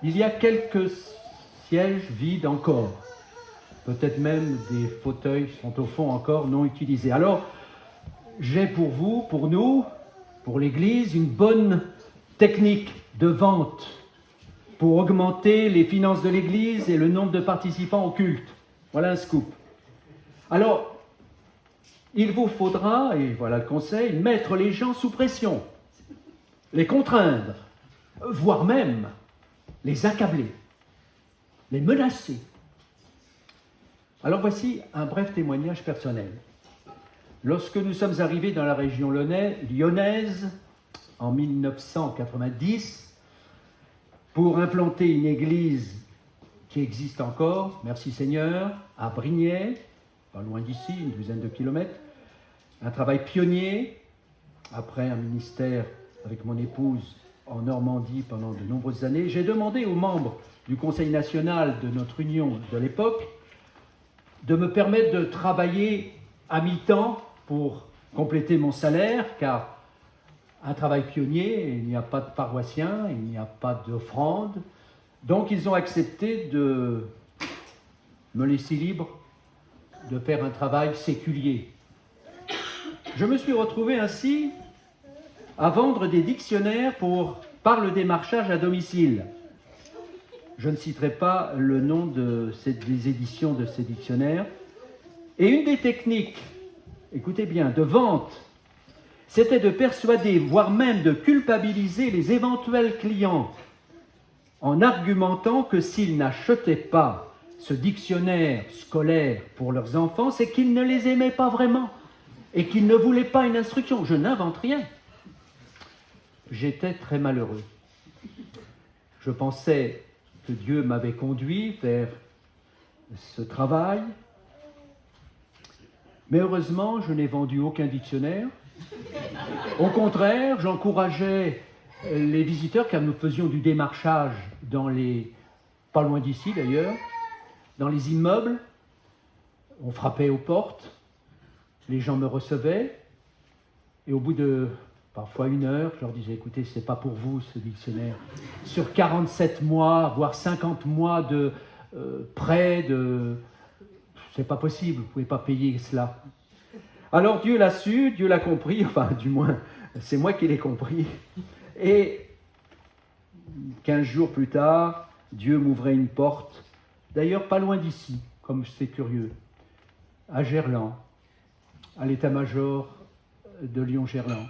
Il y a quelques sièges vides encore. Peut-être même des fauteuils sont au fond encore non utilisés. Alors, j'ai pour vous, pour nous, pour l'Église, une bonne technique de vente pour augmenter les finances de l'Église et le nombre de participants au culte. Voilà un scoop. Alors, il vous faudra, et voilà le conseil, mettre les gens sous pression, les contraindre, voire même les accabler, les menacer. Alors voici un bref témoignage personnel. Lorsque nous sommes arrivés dans la région lyonnaise, en 1990, pour implanter une église qui existe encore, merci Seigneur, à Brignais, pas loin d'ici, une douzaine de kilomètres, un travail pionnier, après un ministère avec mon épouse en Normandie pendant de nombreuses années, j'ai demandé aux membres du Conseil national de notre union de l'époque de me permettre de travailler à mi-temps pour compléter mon salaire, car un travail pionnier, il n'y a pas de paroissiens, il n'y a pas d'offrande. Donc ils ont accepté de me laisser libre de faire un travail séculier. Je me suis retrouvé ainsi à vendre des dictionnaires par le démarchage à domicile. Je ne citerai pas le nom des éditions de ces dictionnaires. Et une des techniques, écoutez bien, de vente, c'était de persuader, voire même de culpabiliser les éventuels clients en argumentant que s'ils n'achetaient pas ce dictionnaire scolaire pour leurs enfants, c'est qu'ils ne les aimaient pas vraiment et qu'ils ne voulaient pas une instruction. Je n'invente rien. J'étais très malheureux. Je pensais que Dieu m'avait conduit vers ce travail, mais heureusement, je n'ai vendu aucun dictionnaire. Au contraire, j'encourageais les visiteurs, car nous faisions du démarchage pas loin d'ici d'ailleurs, dans les immeubles. On frappait aux portes, les gens me recevaient, et au bout de parfois 1 heure, je leur disais, écoutez, ce n'est pas pour vous ce dictionnaire. Sur 47 mois, voire 50 mois de prêt, c'est pas possible, vous ne pouvez pas payer cela. Alors Dieu l'a su, Dieu l'a compris, enfin du moins, c'est moi qui l'ai compris. Et 15 jours plus tard, Dieu m'ouvrait une porte, d'ailleurs pas loin d'ici, comme c'est curieux, à Gerland, à l'état-major de Lyon-Gerland.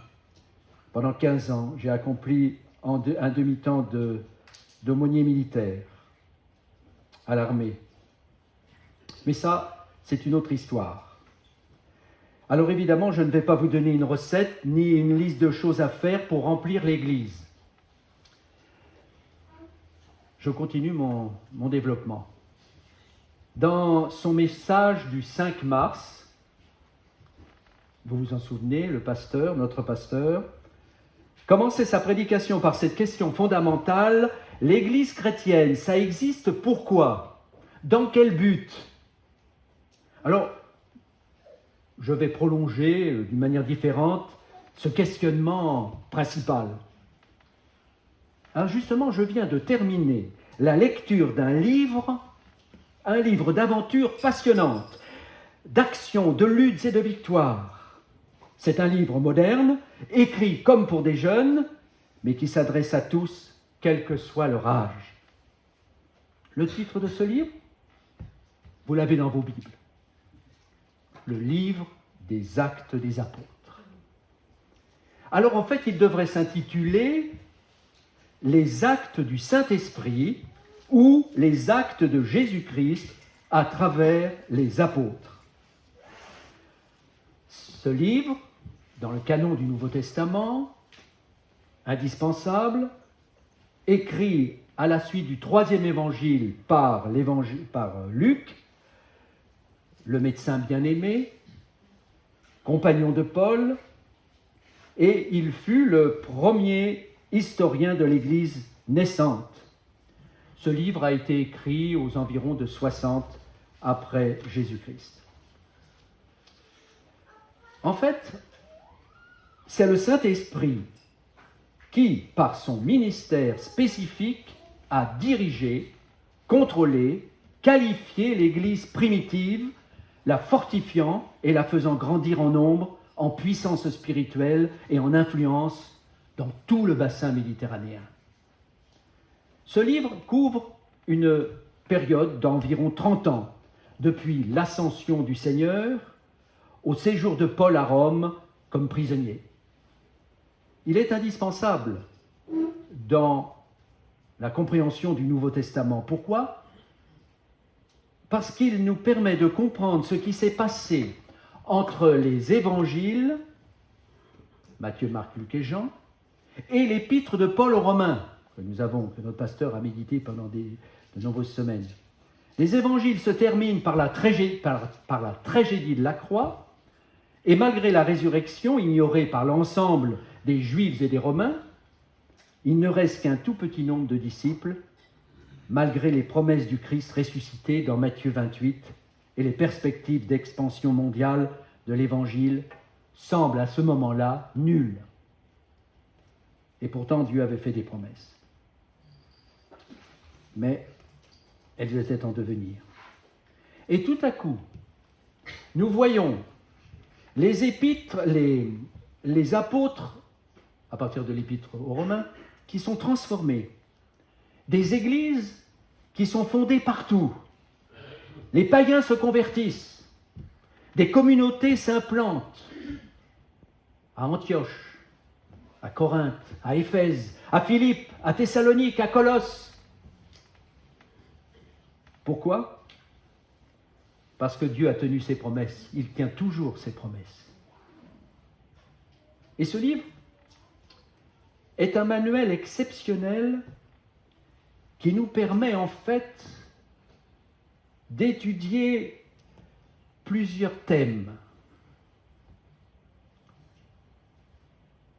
Pendant 15 ans, j'ai accompli un demi-temps d'aumônier militaire à l'armée. Mais ça, c'est une autre histoire. Alors évidemment, je ne vais pas vous donner une recette ni une liste de choses à faire pour remplir l'Église. Je continue mon développement. Dans son message du 5 mars, vous vous en souvenez, notre pasteur, commençait sa prédication par cette question fondamentale: l'Église chrétienne, ça existe pourquoi? Dans quel but? Alors, je vais prolonger d'une manière différente ce questionnement principal. Alors justement, je viens de terminer la lecture d'un livre, un livre d'aventures passionnantes, d'actions, de luttes et de victoires. C'est un livre moderne, écrit comme pour des jeunes, mais qui s'adresse à tous, quel que soit leur âge. Le titre de ce livre, vous l'avez dans vos Bibles. Le livre des Actes des Apôtres. Alors en fait, il devrait s'intituler « Les actes du Saint-Esprit » ou « Les actes de Jésus-Christ à travers les apôtres ». Ce livre, dans le canon du Nouveau Testament, indispensable, écrit à la suite du 3e évangile par Luc, le médecin bien-aimé, compagnon de Paul, et il fut le premier historien de l'Église naissante. Ce livre a été écrit aux environs de 60 après Jésus-Christ. En fait, c'est le Saint-Esprit qui, par son ministère spécifique, à diriger, contrôler, qualifier l'Église primitive, la fortifiant et la faisant grandir en nombre, en puissance spirituelle et en influence dans tout le bassin méditerranéen. Ce livre couvre une période d'environ 30 ans, depuis l'ascension du Seigneur au séjour de Paul à Rome comme prisonnier. Il est indispensable dans la compréhension du Nouveau Testament. Pourquoi ? Parce qu'il nous permet de comprendre ce qui s'est passé entre les évangiles, Matthieu, Marc, Luc et Jean, et l'épître de Paul aux Romains, que notre pasteur a médité pendant de nombreuses semaines. Les évangiles se terminent par la tragédie de la croix, et malgré la résurrection ignorée par l'ensemble des Juifs et des Romains, il ne reste qu'un tout petit nombre de disciples, malgré les promesses du Christ ressuscité dans Matthieu 28, et les perspectives d'expansion mondiale de l'Évangile semblent à ce moment-là nulles. Et pourtant, Dieu avait fait des promesses. Mais elles étaient en devenir. Et tout à coup, nous voyons les épîtres, les apôtres, à partir de l'épître aux Romains, qui sont transformés. Des églises qui sont fondées partout. Les païens se convertissent. Des communautés s'implantent à Antioche, à Corinthe, à Éphèse, à Philippe, à Thessalonique, à Colosse. Pourquoi ? Parce que Dieu a tenu ses promesses. Il tient toujours ses promesses. Et ce livre est un manuel exceptionnel qui nous permet en fait d'étudier plusieurs thèmes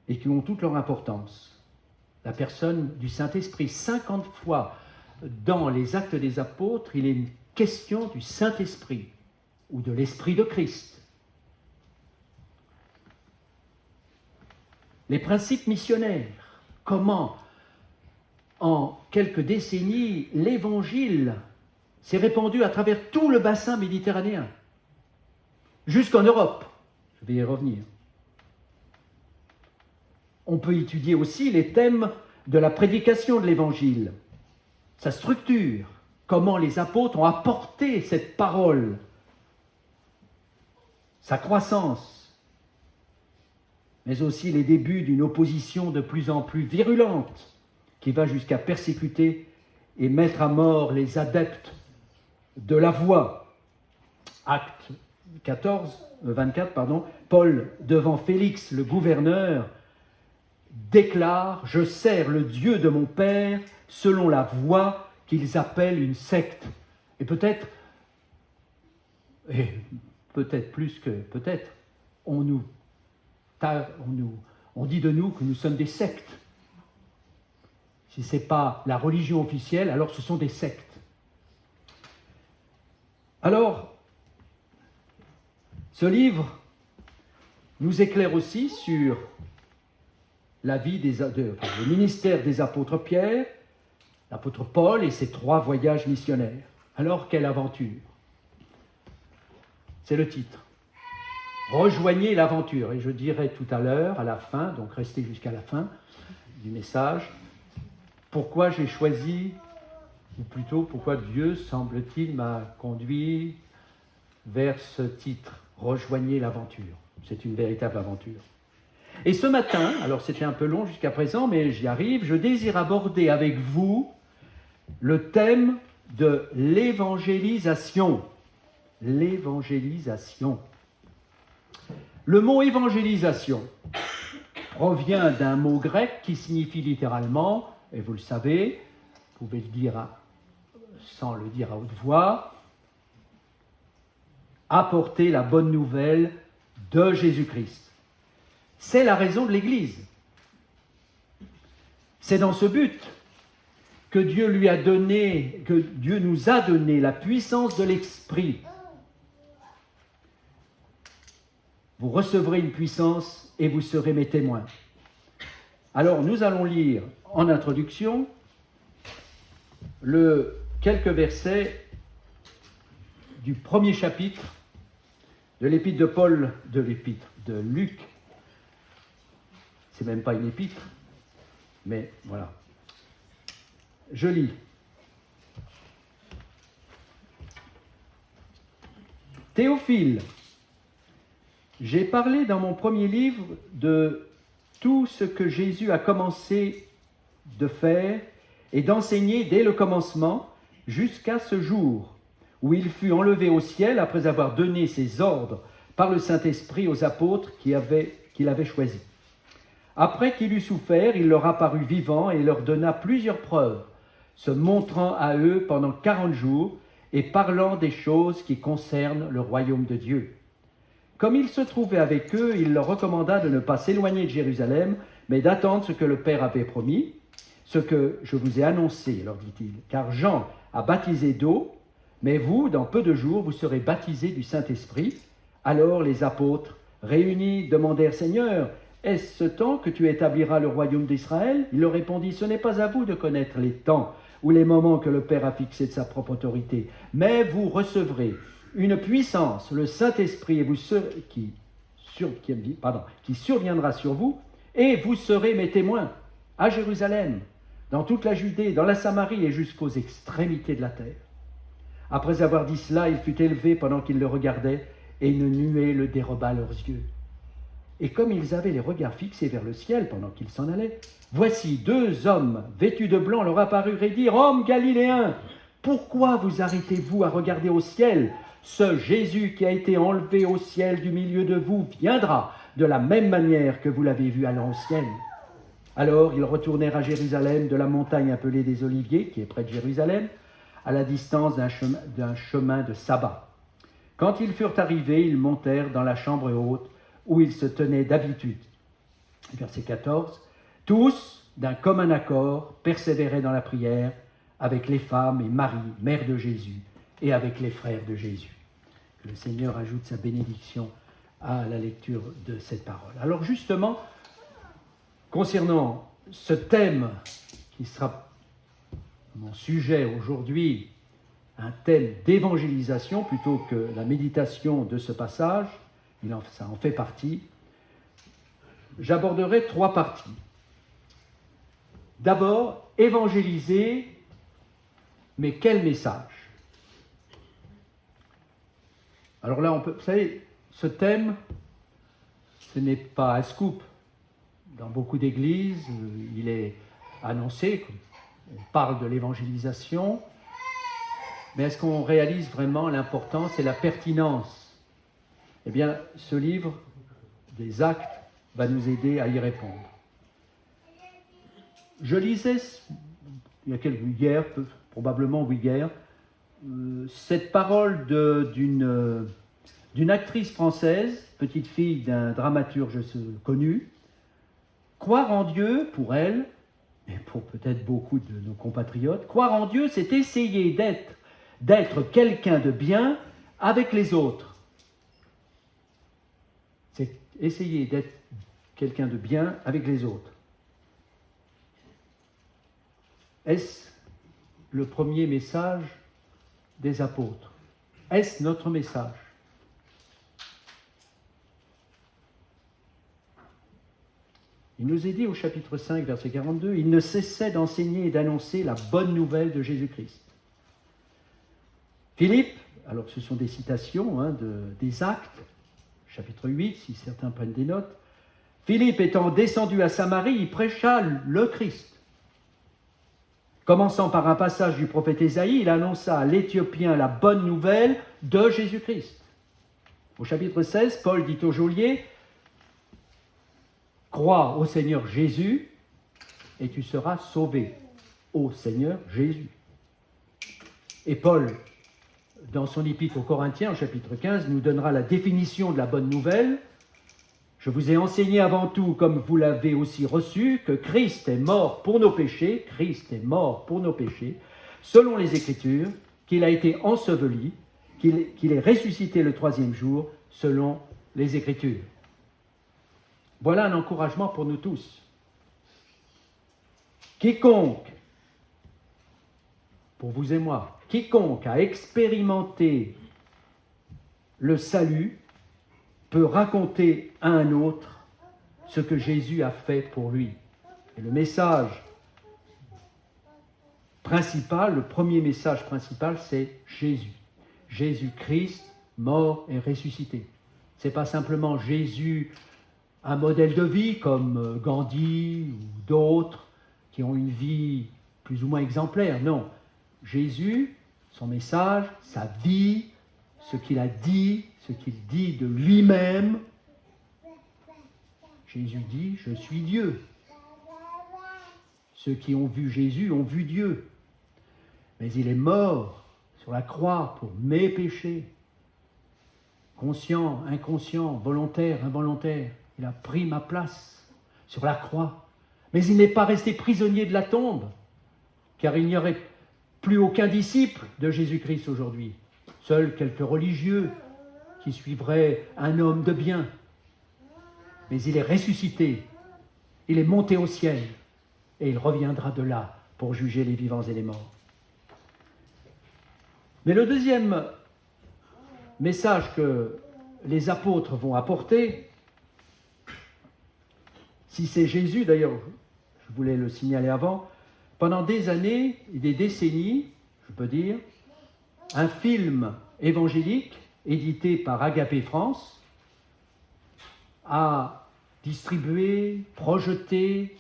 et qui ont toute leur importance. La personne du Saint-Esprit, 50 fois dans les Actes des Apôtres, il est une question du Saint-Esprit ou de l'Esprit de Christ. Les principes missionnaires, comment en quelques décennies l'Évangile s'est répandu à travers tout le bassin méditerranéen, jusqu'en Europe. Je vais y revenir. On peut étudier aussi les thèmes de la prédication de l'Évangile, sa structure, comment les apôtres ont apporté cette parole, sa croissance, mais aussi les débuts d'une opposition de plus en plus virulente qui va jusqu'à persécuter et mettre à mort les adeptes de la voie. Acte 24, Paul, devant Félix, le gouverneur, déclare « Je sers le Dieu de mon Père selon la voie qu'ils appellent une secte. » Et peut-être plus que peut-être, on dit de nous que nous sommes des sectes. Si ce n'est pas la religion officielle, alors ce sont des sectes. Alors, ce livre nous éclaire aussi sur la vie le ministère des apôtres Pierre, l'apôtre Paul et ses 3 voyages missionnaires. Alors, quelle aventure! C'est le titre. Rejoignez l'aventure. Et je dirai tout à l'heure, à la fin, donc restez jusqu'à la fin du message, pourquoi j'ai choisi, ou plutôt pourquoi Dieu, semble-t-il, m'a conduit vers ce titre, Rejoignez l'aventure. C'est une véritable aventure. Et ce matin, alors c'était un peu long jusqu'à présent, mais j'y arrive, je désire aborder avec vous le thème de l'évangélisation. L'évangélisation. Le mot évangélisation provient d'un mot grec qui signifie littéralement, et vous le savez, vous pouvez le dire sans le dire à haute voix, apporter la bonne nouvelle de Jésus-Christ. C'est la raison de l'Église. C'est dans ce but que Dieu nous a donné la puissance de l'Esprit. Vous recevrez une puissance et vous serez mes témoins. Alors, nous allons lire en introduction quelques versets du premier chapitre de l'épître de Luc. C'est même pas une épître, mais voilà. Je lis. Théophile, j'ai parlé dans mon premier livre de tout ce que Jésus a commencé de faire et d'enseigner dès le commencement jusqu'à ce jour où il fut enlevé au ciel après avoir donné ses ordres par le Saint-Esprit aux apôtres qu'il avait choisis. Après qu'il eut souffert, il leur apparut vivant et leur donna plusieurs preuves, se montrant à eux pendant 40 jours et parlant des choses qui concernent le royaume de Dieu. Comme il se trouvait avec eux, il leur recommanda de ne pas s'éloigner de Jérusalem, mais d'attendre ce que le Père avait promis, ce que je vous ai annoncé, leur dit-il. Car Jean a baptisé d'eau, mais vous, dans peu de jours, vous serez baptisés du Saint-Esprit. Alors les apôtres, réunis, demandèrent, Seigneur, est-ce ce temps que tu établiras le royaume d'Israël? Il leur répondit, ce n'est pas à vous de connaître les temps ou les moments que le Père a fixés de sa propre autorité, mais vous recevrez une puissance, le Saint-Esprit, et qui surviendra sur vous, et vous serez mes témoins à Jérusalem, dans toute la Judée, dans la Samarie et jusqu'aux extrémités de la terre. Après avoir dit cela, il fut élevé pendant qu'ils le regardaient, et une nuée le déroba à leurs yeux. Et comme ils avaient les regards fixés vers le ciel pendant qu'ils s'en allaient, voici 2 hommes vêtus de blanc leur apparurent et dirent, Hommes galiléens, pourquoi vous arrêtez-vous à regarder au ciel? Ce Jésus qui a été enlevé au ciel du milieu de vous viendra de la même manière que vous l'avez vu allant au ciel. Alors ils retournèrent à Jérusalem de la montagne appelée des Oliviers, qui est près de Jérusalem, à la distance d'un chemin de sabbat. Quand ils furent arrivés, ils montèrent dans la chambre haute où ils se tenaient d'habitude. Verset 14. Tous, d'un commun accord, persévéraient dans la prière avec les femmes et Marie, mère de Jésus, et avec les frères de Jésus. Que le Seigneur ajoute sa bénédiction à la lecture de cette parole. Alors justement, concernant ce thème qui sera mon sujet aujourd'hui, un thème d'évangélisation plutôt que la méditation de ce passage, ça en fait partie, j'aborderai 3 parties. D'abord, évangéliser, mais quel message? Alors là, vous savez, ce thème, ce n'est pas un scoop. Dans beaucoup d'églises, il est annoncé, on parle de l'évangélisation, mais est-ce qu'on réalise vraiment l'importance et la pertinence? Eh bien, ce livre des Actes va nous aider à y répondre. Je lisais, probablement hier, cette parole d'une actrice française, petite fille d'un dramaturge connu. Croire en Dieu, pour elle, et pour peut-être beaucoup de nos compatriotes, croire en Dieu, c'est essayer d'être quelqu'un de bien avec les autres. C'est essayer d'être quelqu'un de bien avec les autres. Est-ce le premier message des apôtres? Est-ce notre message? Il nous est dit au chapitre 5, verset 42, « Il ne cessait d'enseigner et d'annoncer la bonne nouvelle de Jésus-Christ. » Philippe, alors ce sont des citations des Actes, chapitre 8, si certains prennent des notes. Philippe étant descendu à Samarie, il prêcha le Christ. Commençant par un passage du prophète Ésaïe, il annonça à l'Éthiopien la bonne nouvelle de Jésus-Christ. Au chapitre 16, Paul dit au geôlier, « Crois au Seigneur Jésus et tu seras sauvé. » Au Seigneur Jésus. Et Paul, dans son épître aux Corinthiens, au chapitre 15, nous donnera la définition de la bonne nouvelle. « Je vous ai enseigné avant tout, comme vous l'avez aussi reçu, que Christ est mort pour nos péchés, selon les Écritures, qu'il a été enseveli, qu'il est ressuscité le 3e jour, selon les Écritures. » Voilà un encouragement pour nous tous. Quiconque pour vous et moi. Quiconque a expérimenté le salut peut raconter à un autre ce que Jésus a fait pour lui. Et le message principal, le premier message principal, c'est Jésus. Jésus-Christ, mort et ressuscité. Ce n'est pas simplement Jésus, un modèle de vie comme Gandhi ou d'autres qui ont une vie plus ou moins exemplaire. Non, Jésus, son message, sa vie, ce qu'il a dit, ce qu'il dit de lui-même. Jésus dit, je suis Dieu. Ceux qui ont vu Jésus ont vu Dieu. Mais il est mort sur la croix pour mes péchés. Conscient, inconscient, volontaire, involontaire. Il a pris ma place sur la croix. Mais il n'est pas resté prisonnier de la tombe, car il n'y aurait plus aucun disciple de Jésus-Christ aujourd'hui. Seuls quelques religieux qui suivraient un homme de bien. Mais il est ressuscité, il est monté au ciel, et il reviendra de là pour juger les vivants et les morts. Mais le deuxième message que les apôtres vont apporter, si c'est Jésus, d'ailleurs, je voulais le signaler avant, pendant des années et des décennies, je peux dire, un film évangélique édité par Agapé France a distribué, projeté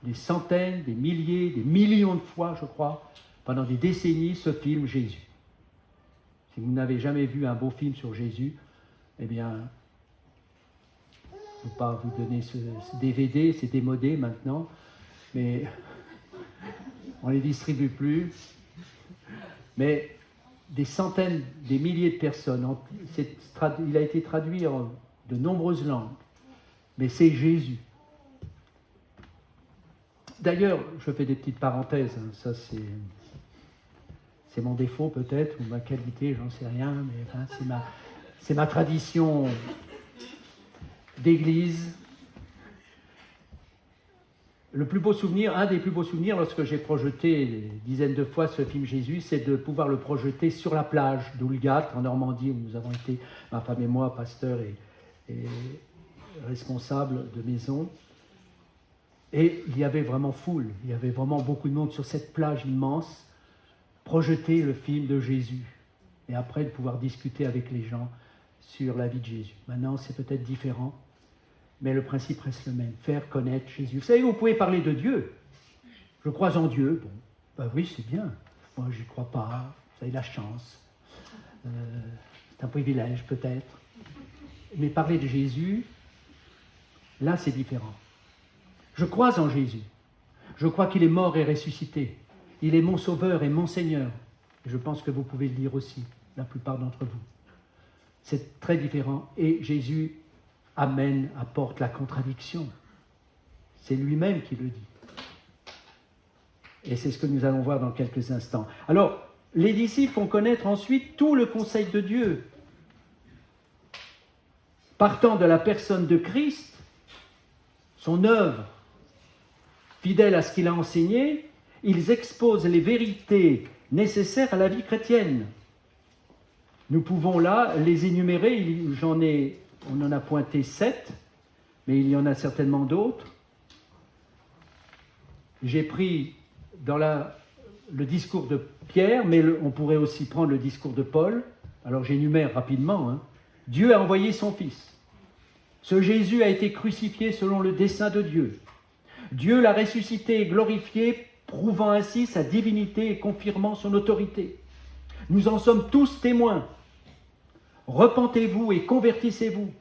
des centaines, des milliers, des millions de fois, je crois, pendant des décennies, ce film Jésus. Si vous n'avez jamais vu un beau film sur Jésus, eh bien, je ne peux pas vous donner ce DVD, c'est démodé maintenant, mais on ne les distribue plus. Mais des centaines, des milliers de personnes, il a été traduit en de nombreuses langues, mais c'est Jésus. D'ailleurs, je fais des petites parenthèses, hein, ça c'est mon défaut peut-être, ou ma qualité, j'en sais rien, mais enfin, c'est ma tradition d'église. Le plus beau souvenir, un des plus beaux souvenirs, lorsque j'ai projeté des dizaines de fois ce film Jésus, c'est de pouvoir le projeter sur la plage d'Oulgat, en Normandie, où nous avons été, ma femme et moi, pasteur et responsable de maison. Et il y avait vraiment foule, il y avait vraiment beaucoup de monde sur cette plage immense, projeter le film de Jésus. Et après, de pouvoir discuter avec les gens sur la vie de Jésus. Maintenant, c'est peut-être différent, mais le principe reste le même, faire connaître Jésus. Vous savez, vous pouvez parler de Dieu. Je crois en Dieu. Bon, ben oui, c'est bien. Moi, je n'y crois pas. Vous avez la chance. C'est un privilège, peut-être. Mais parler de Jésus, là, c'est différent. Je crois en Jésus. Je crois qu'il est mort et ressuscité. Il est mon sauveur et mon Seigneur. Et je pense que vous pouvez le dire aussi, la plupart d'entre vous. C'est très différent. Et Jésus apporte la contradiction. C'est lui-même qui le dit. Et c'est ce que nous allons voir dans quelques instants. Alors, les disciples font connaître ensuite tout le conseil de Dieu. Partant de la personne de Christ, son œuvre, fidèle à ce qu'il a enseigné, ils exposent les vérités nécessaires à la vie chrétienne. Nous pouvons là les énumérer, on en a pointé 7, mais il y en a certainement d'autres. J'ai pris dans le discours de Pierre, mais on pourrait aussi prendre le discours de Paul. Alors j'énumère rapidement. Hein. Dieu a envoyé son Fils. Ce Jésus a été crucifié selon le dessein de Dieu. Dieu l'a ressuscité et glorifié, prouvant ainsi sa divinité et confirmant son autorité. Nous en sommes tous témoins. Repentez-vous et convertissez-vous.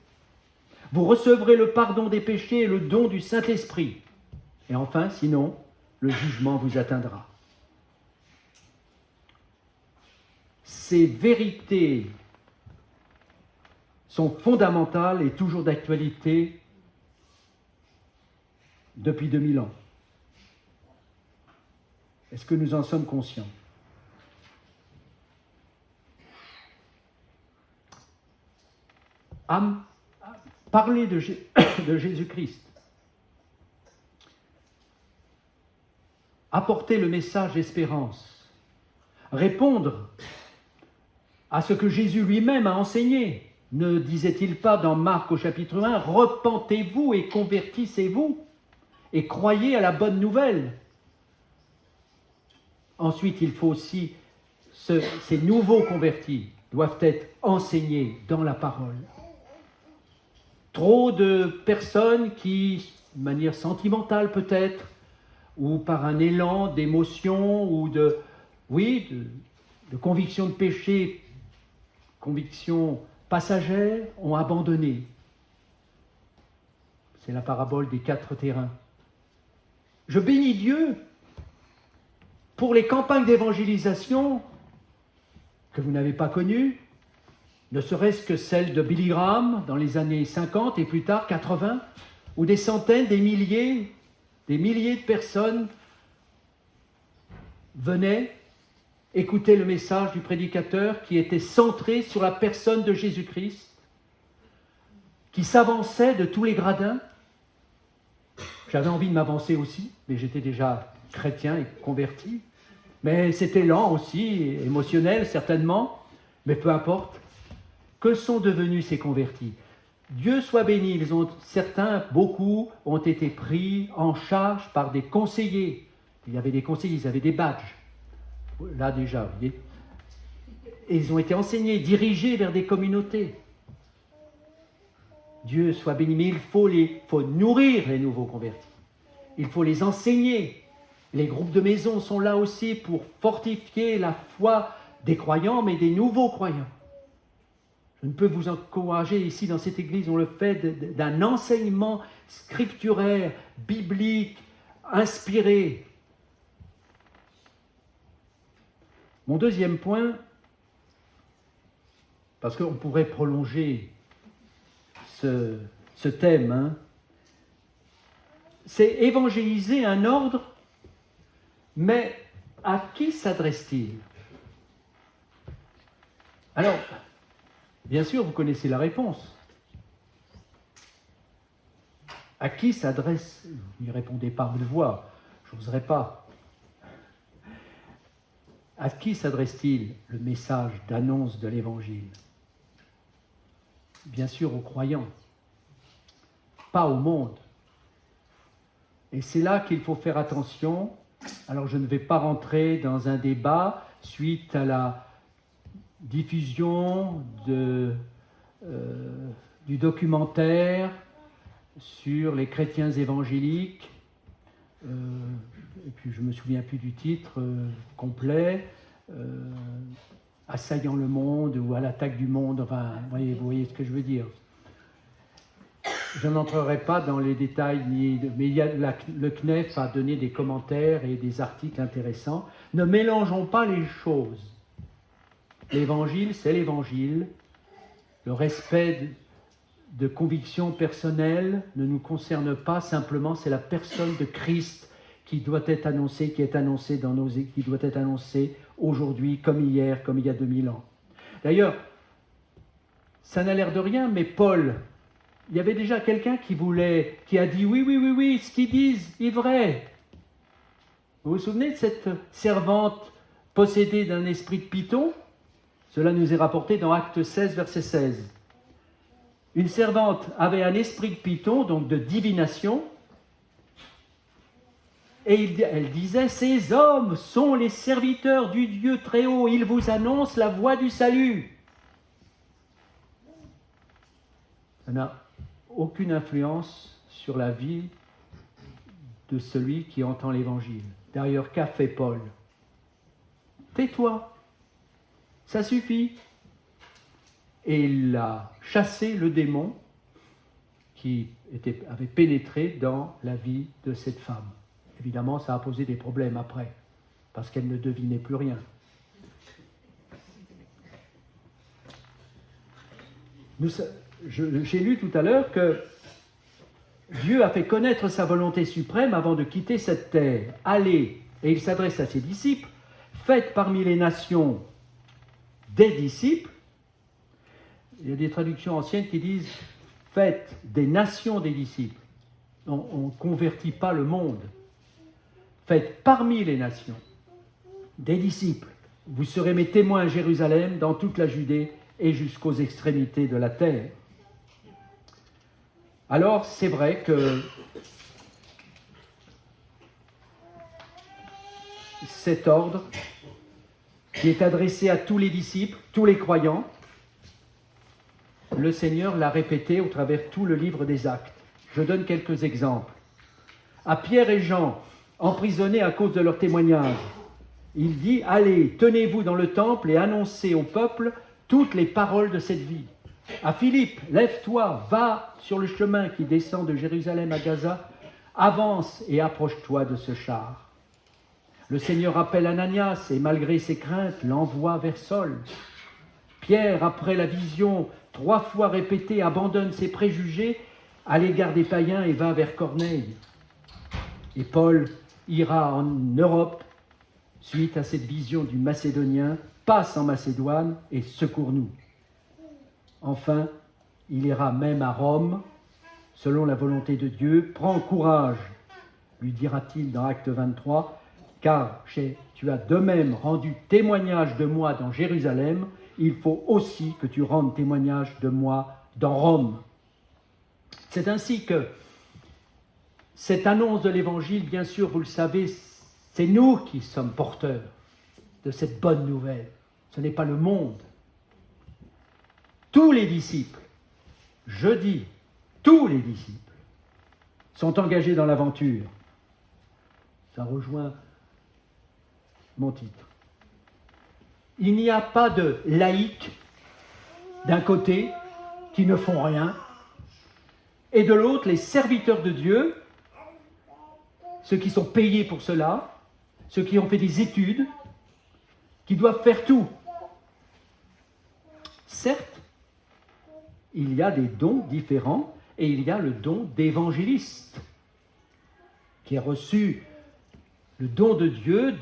Vous recevrez le pardon des péchés et le don du Saint-Esprit. Et enfin, sinon, le jugement vous atteindra. Ces vérités sont fondamentales et toujours d'actualité depuis 2000 ans. Est-ce que nous en sommes conscients ? Parler de Jésus-Christ, apporter le message d'espérance, répondre à ce que Jésus lui-même a enseigné. Ne disait-il pas dans Marc au chapitre 1, « Repentez-vous et convertissez-vous et croyez à la bonne nouvelle ». Ensuite, il faut aussi, ces nouveaux convertis doivent être enseignés dans la parole. Trop de personnes qui, de manière sentimentale peut-être, ou par un élan d'émotion ou de conviction de péché, conviction passagère, ont abandonné. C'est la parabole des 4 terrains. Je bénis Dieu pour les campagnes d'évangélisation que vous n'avez pas connues, ne serait-ce que celle de Billy Graham dans les années 50 et plus tard 80, où des centaines, des milliers de personnes venaient écouter le message du prédicateur qui était centré sur la personne de Jésus-Christ, qui s'avançait de tous les gradins. J'avais envie de m'avancer aussi, mais j'étais déjà chrétien et converti. Mais c'était lent aussi, émotionnel certainement, mais peu importe. Que sont devenus ces convertis ? Dieu soit béni, beaucoup ont été pris en charge par des conseillers. Il y avait des conseillers, ils avaient des badges. Là déjà, vous voyez. Et ils ont été enseignés, dirigés vers des communautés. Dieu soit béni, mais il faut nourrir les nouveaux convertis. Il faut les enseigner. Les groupes de maison sont là aussi pour fortifier la foi des croyants, mais des nouveaux croyants. Je ne peux vous encourager ici dans cette église, on le fait d'un enseignement scripturaire, biblique, inspiré. Mon deuxième point, parce qu'on pourrait prolonger ce thème, c'est évangéliser un ordre, mais à qui s'adresse-t-il ? Alors, bien sûr, vous connaissez la réponse. À qui s'adresse ? Vous n'y répondez pas à haute voix, je n'oserais pas. À qui s'adresse-t-il le message d'annonce de l'Évangile ? Bien sûr aux croyants, pas au monde. Et c'est là qu'il faut faire attention. Alors je ne vais pas rentrer dans un débat suite à la diffusion du documentaire sur les chrétiens évangéliques, et puis je ne me souviens plus du titre complet, assaillant le monde ou à l'attaque du monde, enfin, vous voyez ce que je veux dire. Je n'entrerai pas dans les détails, mais le CNEF a donné des commentaires et des articles intéressants. Ne mélangeons pas les choses. L'évangile, c'est l'évangile. Le respect de convictions personnelles ne nous concerne pas simplement, c'est la personne de Christ qui doit être annoncée, qui doit être annoncée aujourd'hui, comme hier, comme il y a 2000 ans. D'ailleurs, ça n'a l'air de rien, mais Paul, il y avait déjà quelqu'un qui a dit oui, ce qu'ils disent est vrai. Vous vous souvenez de cette servante possédée d'un esprit de python ? Cela nous est rapporté dans Actes 16, verset 16. Une servante avait un esprit de python, donc de divination, et elle disait « Ces hommes sont les serviteurs du Dieu très haut, ils vous annoncent la voie du salut. » Ça n'a aucune influence sur la vie de celui qui entend l'Évangile. D'ailleurs, qu'a fait Paul ? Tais-toi, ça suffit. Et il a chassé le démon qui avait pénétré dans la vie de cette femme. Évidemment, ça a posé des problèmes après, parce qu'elle ne devinait plus rien. J'ai lu tout à l'heure que Dieu a fait connaître sa volonté suprême avant de quitter cette terre. Allez, et il s'adresse à ses disciples, faites parmi les nations des disciples. Il y a des traductions anciennes qui disent « faites des nations des disciples ». On ne convertit pas le monde. Faites parmi les nations des disciples. vous serez mes témoins à Jérusalem, dans toute la Judée et jusqu'aux extrémités de la terre. » Alors, c'est vrai que cet ordre qui est adressé à tous les disciples, tous les croyants, le Seigneur l'a répété au travers tout le livre des Actes. Je donne quelques exemples. À Pierre et Jean, emprisonnés à cause de leur témoignage, il dit « Allez, tenez-vous dans le temple et annoncez au peuple toutes les paroles de cette vie. » À Philippe, « Lève-toi, va sur le chemin qui descend de Jérusalem à Gaza, avance et approche-toi de ce char. » Le Seigneur appelle Ananias et malgré ses craintes, l'envoie vers Saul. Pierre, après la vision 3 fois répétée, abandonne ses préjugés à l'égard des païens et va vers Corneille. Et Paul ira en Europe suite à cette vision du Macédonien, passe en Macédoine et secours-nous. Enfin, il ira même à Rome, selon la volonté de Dieu. « Prends courage, lui dira-t-il dans Acte 23, car tu as de même rendu témoignage de moi dans Jérusalem, il faut aussi que tu rendes témoignage de moi dans Rome. » C'est ainsi que cette annonce de l'Évangile, bien sûr, vous le savez, c'est nous qui sommes porteurs de cette bonne nouvelle. Ce n'est pas le monde. Tous les disciples, je dis, tous les disciples, sont engagés dans l'aventure. Ça rejoint mon titre. Il n'y a pas de laïcs d'un côté qui ne font rien, et de l'autre, les serviteurs de Dieu, ceux qui sont payés pour cela, ceux qui ont fait des études, qui doivent faire tout. Certes, il y a des dons différents, et il y a le don d'évangéliste, qui a reçu le don de Dieu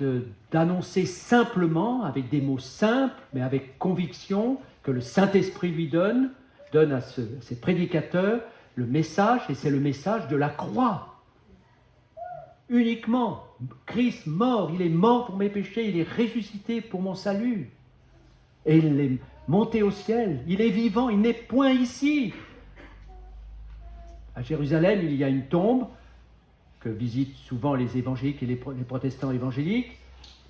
d'annoncer simplement, avec des mots simples, mais avec conviction, que le Saint-Esprit lui donne à ses prédicateurs le message, et c'est le message de la croix. Uniquement, Christ mort, il est mort pour mes péchés, il est ressuscité pour mon salut. Et il est monté au ciel, il est vivant, il n'est point ici. À Jérusalem, il y a une tombe que visitent souvent les évangéliques et les protestants évangéliques,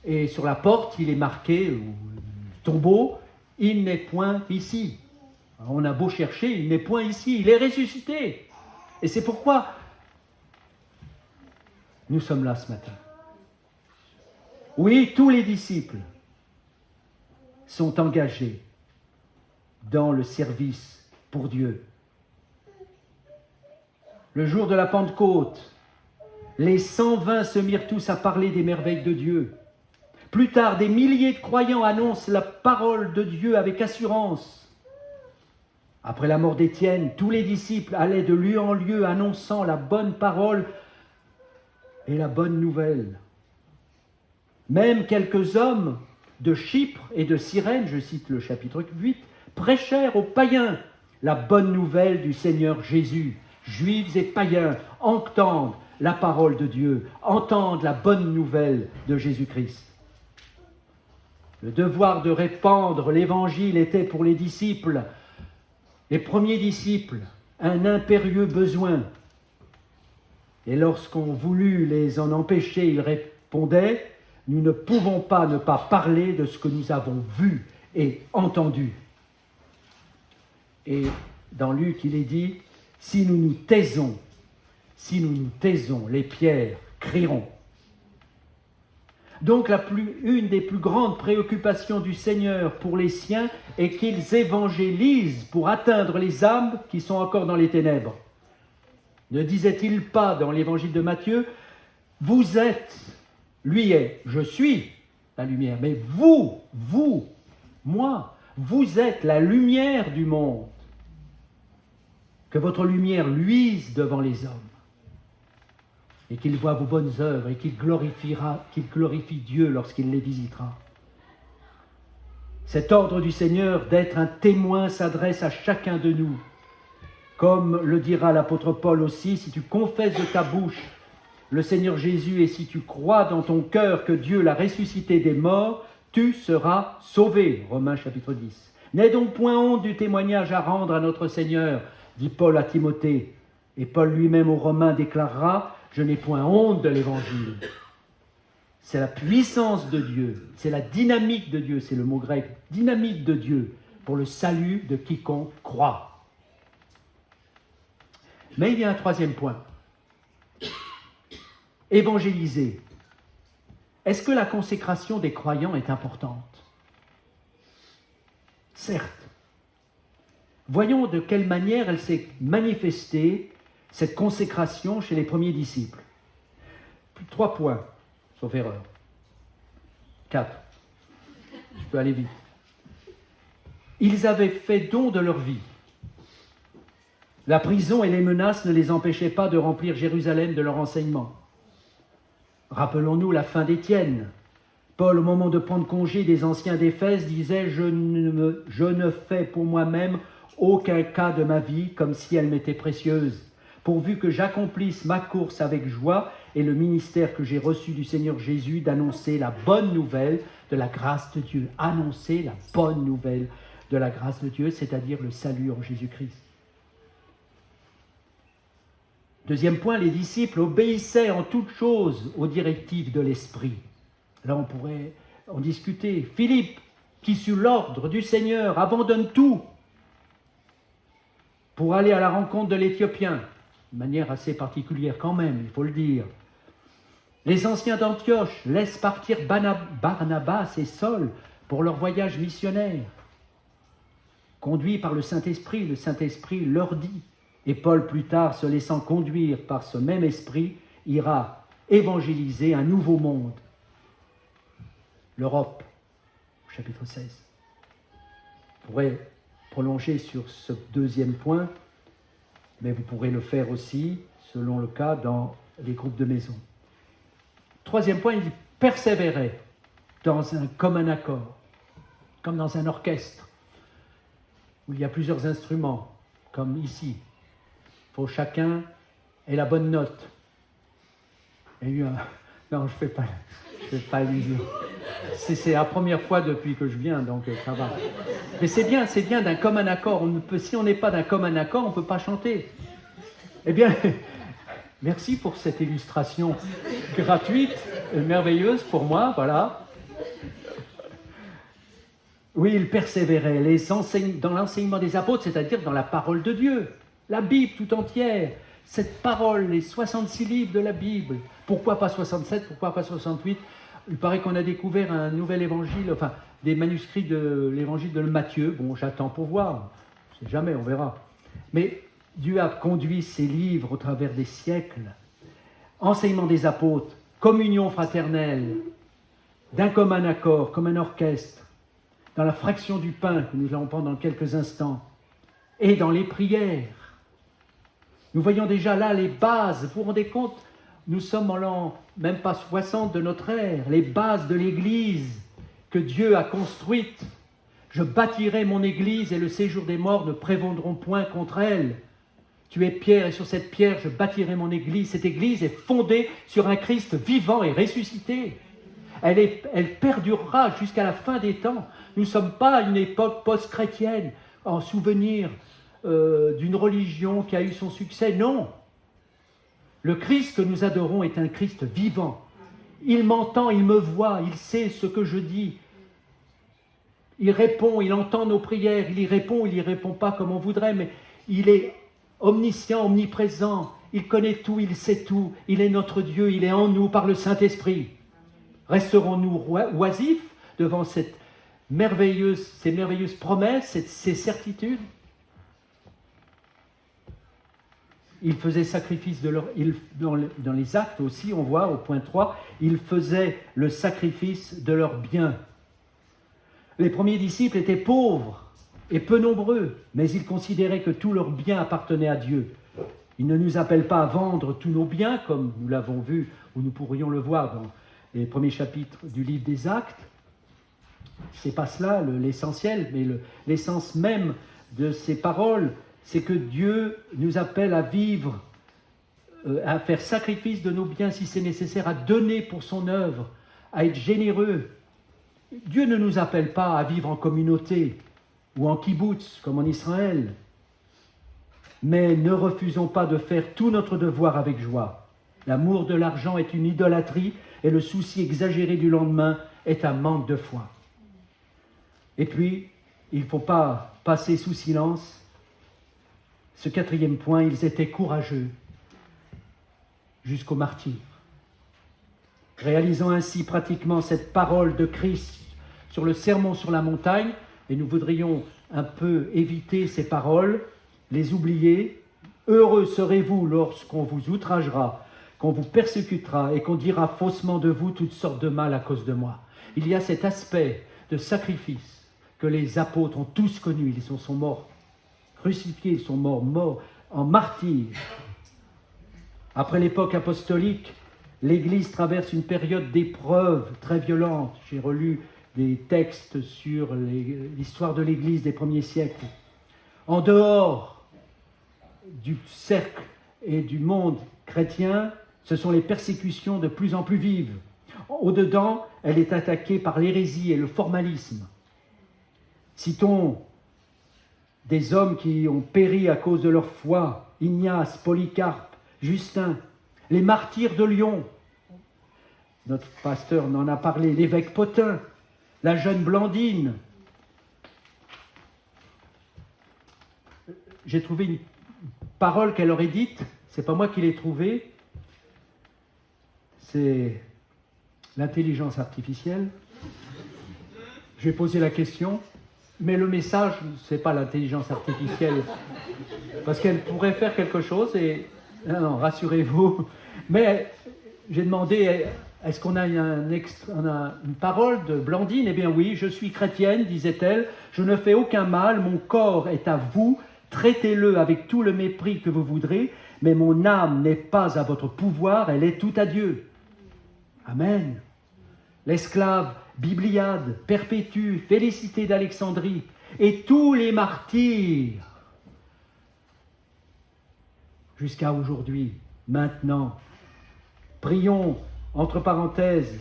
et sur la porte, il est marqué, le tombeau, il n'est point ici. Alors, on a beau chercher, il n'est point ici, il est ressuscité. Et c'est pourquoi nous sommes là ce matin. Oui, tous les disciples sont engagés dans le service pour Dieu. Le jour de la Pentecôte, les 120 se mirent tous à parler des merveilles de Dieu. Plus tard, des milliers de croyants annoncent la parole de Dieu avec assurance. Après la mort d'Étienne, tous les disciples allaient de lieu en lieu annonçant la bonne parole et la bonne nouvelle. Même quelques hommes de Chypre et de Cyrène, je cite le chapitre 8, prêchèrent aux païens la bonne nouvelle du Seigneur Jésus. Juifs et païens entendent la parole de Dieu, entendent la bonne nouvelle de Jésus-Christ. Le devoir de répandre l'évangile était pour les disciples, les premiers disciples, un impérieux besoin. Et lorsqu'on voulut les en empêcher, ils répondaient « Nous ne pouvons pas ne pas parler de ce que nous avons vu et entendu. » Et dans Luc, il est dit « Si nous nous taisons, les pierres crieront. » Donc une des plus grandes préoccupations du Seigneur pour les siens est qu'ils évangélisent pour atteindre les âmes qui sont encore dans les ténèbres. Ne disait-il pas dans l'évangile de Matthieu, « Vous êtes, lui est, je suis la lumière, mais vous, moi, vous êtes la lumière du monde. Que votre lumière luise devant les hommes. Et qu'il voit vos bonnes œuvres et qu'il glorifie Dieu lorsqu'il les visitera. » Cet ordre du Seigneur d'être un témoin s'adresse à chacun de nous. Comme le dira l'apôtre Paul aussi, si tu confesses de ta bouche le Seigneur Jésus et si tu crois dans ton cœur que Dieu l'a ressuscité des morts, tu seras sauvé. Romains chapitre 10. N'aie donc point honte du témoignage à rendre à notre Seigneur, dit Paul à Timothée. Et Paul lui-même aux Romains déclarera, je n'ai point honte de l'Évangile. C'est la puissance de Dieu, c'est la dynamique de Dieu, c'est le mot grec, dynamique de Dieu, pour le salut de quiconque croit. Mais il y a un troisième point. Évangéliser. Est-ce que la consécration des croyants est importante ? Certes. Voyons de quelle manière elle s'est manifestée, cette consécration chez les premiers disciples. 3 points, sauf erreur. 4. Je peux aller vite. Ils avaient fait don de leur vie. La prison et les menaces ne les empêchaient pas de remplir Jérusalem de leur enseignement. Rappelons-nous la fin d'Étienne. Paul, au moment de prendre congé des anciens d'Éphèse, disait « Je ne fais pour moi-même aucun cas de ma vie comme si elle m'était précieuse, pourvu que j'accomplisse ma course avec joie et le ministère que j'ai reçu du Seigneur Jésus d'annoncer la bonne nouvelle de la grâce de Dieu. » Annoncer la bonne nouvelle de la grâce de Dieu, c'est-à-dire le salut en Jésus-Christ. Deuxième point, les disciples obéissaient en toutes choses aux directives de l'Esprit. Là, on pourrait en discuter. Philippe, qui sous l'ordre du Seigneur abandonne tout pour aller à la rencontre de l'Éthiopien, de manière assez particulière quand même, il faut le dire. Les anciens d'Antioche laissent partir Barnabas et Saul pour leur voyage missionnaire. Conduits par le Saint-Esprit leur dit, et Paul plus tard, se laissant conduire par ce même esprit, ira évangéliser un nouveau monde. L'Europe, chapitre 16. On pourrait prolonger sur ce deuxième point, mais vous pourrez le faire aussi, selon le cas, dans les groupes de maison. Troisième point, il persévérait dans un commun accord, comme dans un orchestre, où il y a plusieurs instruments, comme ici. Il faut chacun ait la bonne note. Il y a eu un... Non, je ne fais pas allusion. C'est la première fois depuis que je viens, donc ça va. Mais c'est bien d'un commun accord. Si on n'est pas d'un commun accord, on ne peut pas chanter. Eh bien, merci pour cette illustration gratuite et merveilleuse pour moi, voilà. Oui, il persévérait dans l'enseignement des apôtres, c'est-à-dire dans la parole de Dieu. La Bible tout entière, cette parole, les 66 livres de la Bible. Pourquoi pas 67, pourquoi pas 68 ? Il paraît qu'on a découvert un nouvel évangile, enfin des manuscrits de l'évangile de Matthieu. Bon, j'attends pour voir, je ne sais jamais, on verra. Mais Dieu a conduit ces livres au travers des siècles. Enseignement des apôtres, communion fraternelle, d'un commun accord, comme un orchestre, dans la fraction du pain, que nous allons prendre dans quelques instants, et dans les prières. Nous voyons déjà là les bases. Vous vous rendez compte ? Nous sommes en l'an, même pas 60 de notre ère, les bases de l'Église que Dieu a construite. Je bâtirai mon Église et le séjour des morts ne prévaudront point contre elle. Tu es pierre et sur cette pierre je bâtirai mon Église. Cette Église est fondée sur un Christ vivant et ressuscité. Elle perdurera jusqu'à la fin des temps. Nous ne sommes pas à une époque post-chrétienne en souvenir d'une religion qui a eu son succès. Non. Le Christ que nous adorons est un Christ vivant. Il m'entend, il me voit, il sait ce que je dis. Il répond, il entend nos prières, il y répond pas comme on voudrait, mais il est omniscient, omniprésent, il connaît tout, il sait tout, il est notre Dieu, il est en nous par le Saint-Esprit. Resterons-nous oisifs devant ces merveilleuses promesses, ces certitudes ? Ils faisaient sacrifice dans les actes aussi, on voit au point 3, ils faisaient le sacrifice de leurs biens. Les premiers disciples étaient pauvres et peu nombreux, mais ils considéraient que tous leurs biens appartenaient à Dieu. Il ne nous appelle pas à vendre tous nos biens, comme nous l'avons vu, ou nous pourrions le voir dans les premiers chapitres du livre des Actes. C'est pas cela l'essentiel, mais l'essence même de ces paroles, c'est que Dieu nous appelle à vivre, à faire sacrifice de nos biens si c'est nécessaire, à donner pour son œuvre, à être généreux. Dieu ne nous appelle pas à vivre en communauté ou en kibbutz, comme en Israël. Mais ne refusons pas de faire tout notre devoir avec joie. L'amour de l'argent est une idolâtrie et le souci exagéré du lendemain est un manque de foi. Et puis, il ne faut pas passer sous silence ce quatrième point, ils étaient courageux jusqu'au martyre. Réalisant ainsi pratiquement cette parole de Christ sur le sermon sur la montagne, et nous voudrions un peu éviter ces paroles, les oublier. Heureux serez-vous lorsqu'on vous outragera, qu'on vous persécutera et qu'on dira faussement de vous toutes sortes de mal à cause de moi. Il y a cet aspect de sacrifice que les apôtres ont tous connu. Ils sont morts crucifiés, ils sont morts en martyrs. Après l'époque apostolique, l'Église traverse une période d'épreuves très violente. J'ai relu des textes sur l'histoire de l'Église des premiers siècles. En dehors du cercle et du monde chrétien, ce sont les persécutions de plus en plus vives. Au-dedans, elle est attaquée par l'hérésie et le formalisme. Citons des hommes qui ont péri à cause de leur foi, Ignace, Polycarpe, Justin, les martyrs de Lyon. Notre pasteur en a parlé, l'évêque Potin, la jeune Blandine. J'ai trouvé une parole qu'elle aurait dite, c'est pas moi qui l'ai trouvée, c'est l'intelligence artificielle. J'ai posé la question, mais le message, c'est pas l'intelligence artificielle, parce qu'elle pourrait faire quelque chose, et non, rassurez-vous, mais j'ai demandé, est-ce qu'on a une parole de Blandine? Eh bien oui, je suis chrétienne, disait-elle, je ne fais aucun mal, mon corps est à vous, traitez-le avec tout le mépris que vous voudrez, mais mon âme n'est pas à votre pouvoir, elle est toute à Dieu. Amen. L'esclave Bibliade, Perpétue, Félicité d'Alexandrie et tous les martyrs jusqu'à aujourd'hui, maintenant. Prions, entre parenthèses,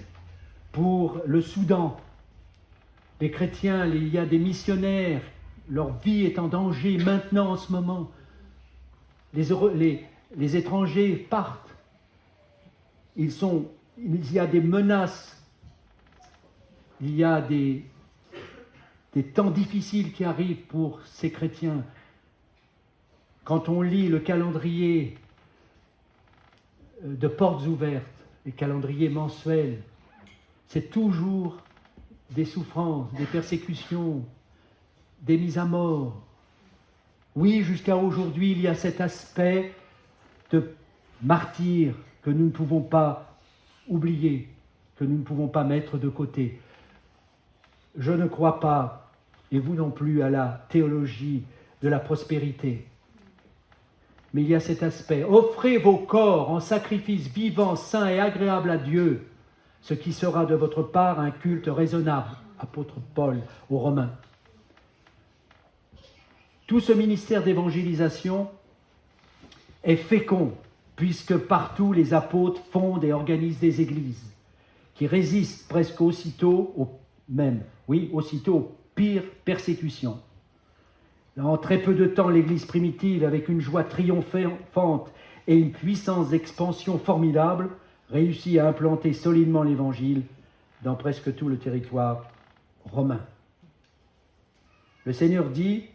pour le Soudan. Les chrétiens, il y a des missionnaires, leur vie est en danger maintenant, en ce moment. Les étrangers partent. Il y a des menaces. Il y a des temps difficiles qui arrivent pour ces chrétiens. Quand on lit le calendrier de portes ouvertes, les calendriers mensuels, c'est toujours des souffrances, des persécutions, des mises à mort. Oui, jusqu'à aujourd'hui, il y a cet aspect de martyr que nous ne pouvons pas oublier, que nous ne pouvons pas mettre de côté. Je ne crois pas, et vous non plus, à la théologie de la prospérité. Mais il y a cet aspect. Offrez vos corps en sacrifice vivant, saint et agréable à Dieu, ce qui sera de votre part un culte raisonnable. Apôtre Paul aux Romains. Tout ce ministère d'évangélisation est fécond, puisque partout les apôtres fondent et organisent des églises qui résistent presque aussitôt aux pires persécutions. En très peu de temps, l'Église primitive, avec une joie triomphante et une puissance d'expansion formidable, réussit à implanter solidement l'Évangile dans presque tout le territoire romain. Le Seigneur dit,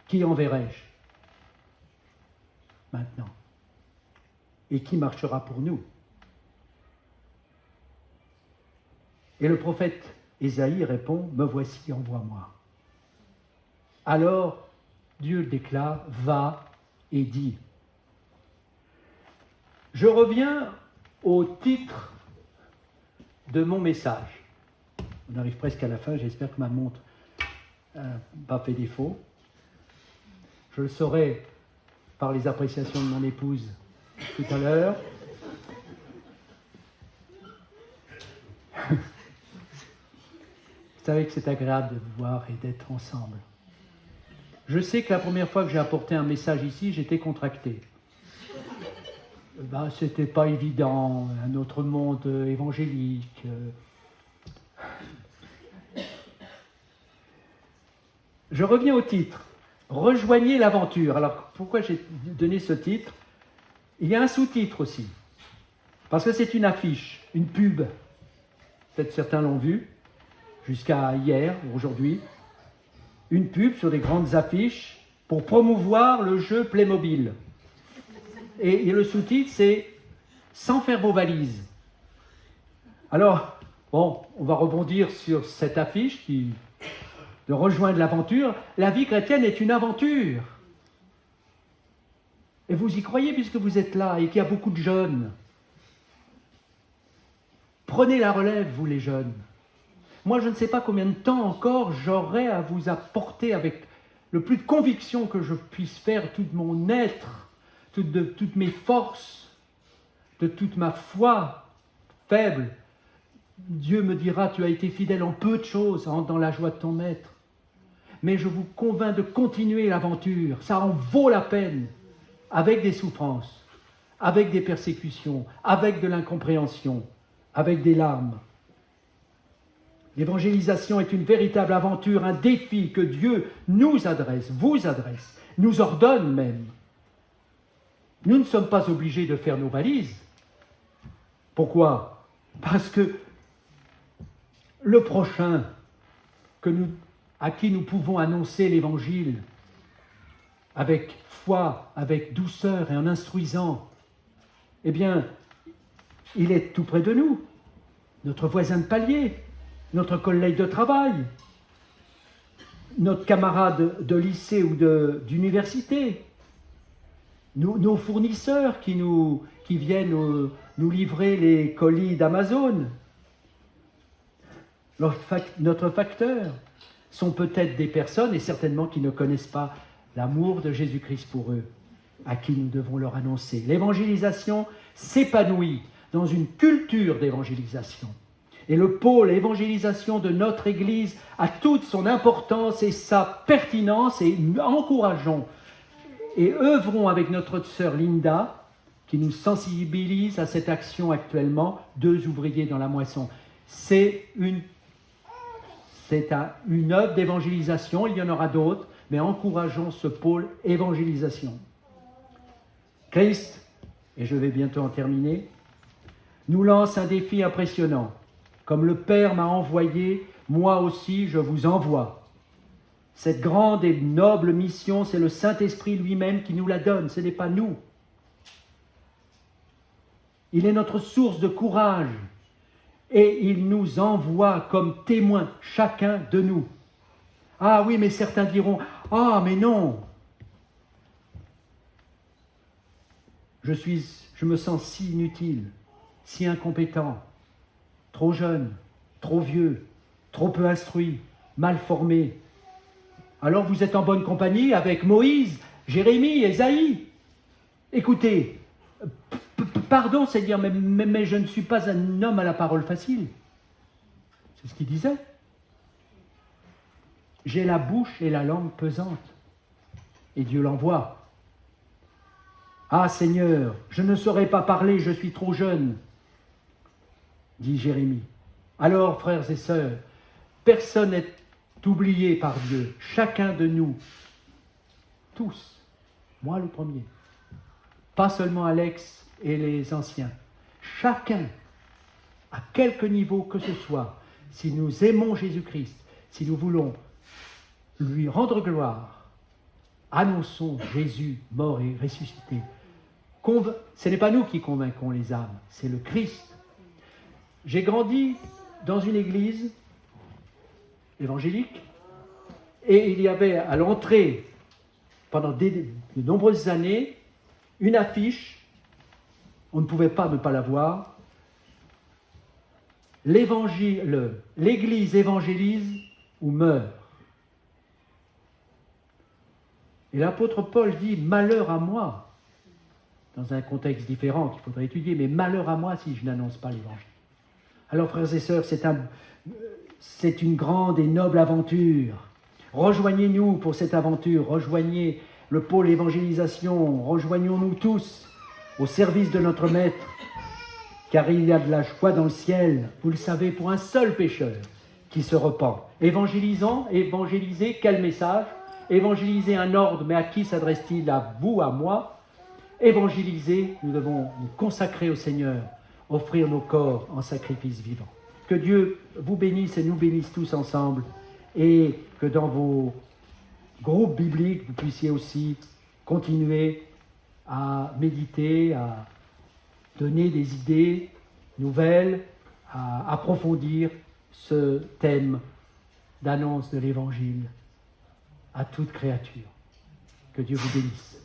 qui enverrai-je maintenant? Et qui marchera pour nous? Et le prophète Ésaïe répond, me voici, envoie-moi. Alors, Dieu déclare, va et dis. Je reviens au titre de mon message. On arrive presque à la fin, j'espère que ma montre n'a pas fait défaut. Je le saurai par les appréciations de mon épouse tout à l'heure. Vous savez que c'est agréable de vous voir et d'être ensemble. Je sais que la première fois que j'ai apporté un message ici, j'étais contracté. C'était pas évident, un autre monde évangélique. Je reviens au titre. Rejoignez l'aventure. Alors, pourquoi j'ai donné ce titre? Il y a un sous-titre aussi. Parce que c'est une affiche, une pub. Peut-être certains l'ont vu, jusqu'à hier, aujourd'hui. Une pub sur des grandes affiches pour promouvoir le jeu Playmobil. Et le sous-titre, c'est « Sans faire vos valises ». Alors, bon, on va rebondir sur cette affiche de rejoindre l'aventure. La vie chrétienne est une aventure. Et vous y croyez puisque vous êtes là et qu'il y a beaucoup de jeunes. Prenez la relève, vous les jeunes. Moi, je ne sais pas combien de temps encore j'aurai à vous apporter avec le plus de conviction que je puisse faire tout mon être, de toutes mes forces, de toute ma foi faible. Dieu me dira, tu as été fidèle en peu de choses, dans la joie de ton maître. Mais je vous convainc de continuer l'aventure, ça en vaut la peine, avec des souffrances, avec des persécutions, avec de l'incompréhension, avec des larmes. L'évangélisation est une véritable aventure, un défi que Dieu nous adresse, vous adresse, nous ordonne même. Nous ne sommes pas obligés de faire nos valises. Pourquoi? Parce que le prochain à qui nous pouvons annoncer l'Évangile avec foi, avec douceur et en instruisant, eh bien, il est tout près de nous, notre voisin de palier, notre collègue de travail, notre camarade de lycée ou d'université, nos fournisseurs qui viennent nous livrer les colis d'Amazon, notre facteur, sont peut-être des personnes, et certainement qui ne connaissent pas l'amour de Jésus-Christ pour eux, à qui nous devons leur annoncer. L'évangélisation s'épanouit dans une culture d'évangélisation. Et le pôle évangélisation de notre Église a toute son importance et sa pertinence, et encourageons et œuvrons avec notre sœur Linda, qui nous sensibilise à cette action actuellement, 2 ouvriers dans la moisson. C'est une œuvre d'évangélisation, il y en aura d'autres, mais encourageons ce pôle évangélisation. Christ, et je vais bientôt en terminer, nous lance un défi impressionnant. Comme le Père m'a envoyé, moi aussi je vous envoie. Cette grande et noble mission, c'est le Saint-Esprit lui-même qui nous la donne, ce n'est pas nous. Il est notre source de courage et il nous envoie comme témoins, chacun de nous. Ah oui, mais certains diront, ah mais non, je me sens si inutile, si incompétent, trop jeune, trop vieux, trop peu instruit, mal formé. Alors vous êtes en bonne compagnie avec Moïse, Jérémie, Ésaïe. Écoutez, pardon Seigneur, mais je ne suis pas un homme à la parole facile. C'est ce qu'il disait. J'ai la bouche et la langue pesantes. Et Dieu l'envoie. Ah Seigneur, je ne saurais pas parler, je suis trop jeune, dit Jérémie. Alors, frères et sœurs, personne n'est oublié par Dieu. Chacun de nous, tous, moi le premier, pas seulement Alex et les anciens, chacun, à quelque niveau que ce soit, si nous aimons Jésus-Christ, si nous voulons lui rendre gloire, annonçons Jésus mort et ressuscité. Ce n'est pas nous qui convainquons les âmes, c'est le Christ. J'ai grandi dans une église évangélique et il y avait à l'entrée, pendant de nombreuses années, une affiche, on ne pouvait pas ne pas la voir, l'Église évangélise ou meurt. Et l'apôtre Paul dit « Malheur à moi », dans un contexte différent qu'il faudrait étudier, mais malheur à moi si je n'annonce pas l'Évangile. Alors frères et sœurs, c'est une grande et noble aventure. Rejoignez-nous pour cette aventure, rejoignez le pôle évangélisation, rejoignons-nous tous au service de notre Maître, car il y a de la joie dans le ciel, vous le savez, pour un seul pécheur qui se repent. Évangéliser, quel message? Évangéliser un ordre, mais à qui s'adresse-t-il? À vous, à moi? Évangéliser, nous devons nous consacrer au Seigneur, offrir nos corps en sacrifice vivant. Que Dieu vous bénisse et nous bénisse tous ensemble, et que dans vos groupes bibliques, vous puissiez aussi continuer à méditer, à donner des idées nouvelles, à approfondir ce thème d'annonce de l'Évangile à toute créature. Que Dieu vous bénisse.